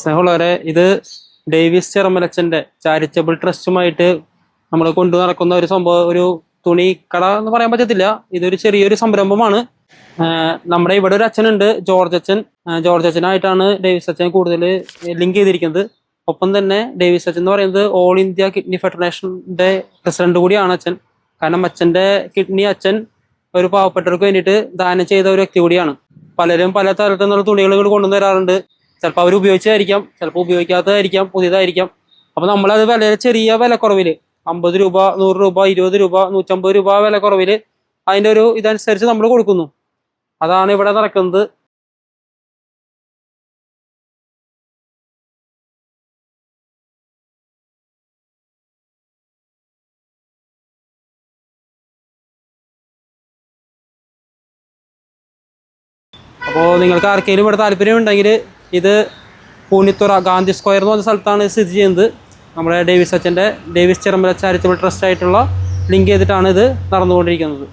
സ്നേഹമുള്ളവരെ, ഇത് Davis ചെറമലച്ചന്റെ charitable ട്രസ്റ്റുമായിട്ട് നമ്മൾ കൊണ്ടു നടക്കുന്ന ഒരു സംഭവം, ഒരു തുണി കട എന്ന് പറയാൻ പറ്റത്തില്ല. ഇതൊരു ചെറിയൊരു സംരംഭമാണ്. നമ്മുടെ ഇവിടെ ഒരു അച്ഛനുണ്ട്, ജോർജ് അച്ഛൻ. ജോർജ് അച്ഛനായിട്ടാണ് ഡേവിസ് അച്ഛൻ കൂടുതൽ ലിങ്ക് ചെയ്തിരിക്കുന്നത്. ഒപ്പം തന്നെ ഡേവിസ് അച്ഛൻ എന്ന് പറയുന്നത് ഓൾ ഇന്ത്യ കിഡ്നി ഫെഡറേഷന്റെ പ്രസിഡന്റ് കൂടിയാണ് അച്ഛൻ. കാരണം അച്ഛന്റെ കിഡ്നി അച്ഛൻ ഒരു പാവപ്പെട്ടവർക്ക് വേണ്ടിയിട്ട് ദാനം ചെയ്ത ഒരു വ്യക്തി കൂടിയാണ്. പലരും പല തരത്തിൽ നിന്നുള്ള തുണികൾ കൊണ്ടുവന്ന് തരാറുണ്ട്. ചിലപ്പോൾ അവർ ഉപയോഗിച്ചതായിരിക്കാം, ചിലപ്പോൾ ഉപയോഗിക്കാത്തതായിരിക്കാം, പുതിയതായിരിക്കാം. അപ്പൊ നമ്മളത് വളരെ ചെറിയ വിലക്കുറവില് 50 രൂപ, 100 രൂപ, 20 രൂപ, 150 രൂപ വിലക്കുറവില് അതിന്റെ ഒരു ഇതനുസരിച്ച് നമ്മൾ കൊടുക്കുന്നു. അതാണ് ഇവിടെ നടക്കുന്നത്. അപ്പോൾ നിങ്ങൾക്ക് ആർക്കെങ്കിലും ഇവിടെ താല്പര്യം ഉണ്ടെങ്കിൽ, ഇത് പൂനിത്തുറ ഗാന്ധി സ്ക്വയർ എന്ന് പറഞ്ഞ സ്ഥലത്താണ് സ്ഥിതി ചെയ്യുന്നത്. നമ്മുടെ ഡേവിസ് അച്ഛൻ്റെ ഡേവിസ് ചെറമല ചാരിറ്റബിൾ ട്രസ്റ്റ് ആയിട്ടുള്ള ലിങ്ക് ചെയ്തിട്ടാണ് ഇത് നടന്നുകൊണ്ടിരിക്കുന്നത്.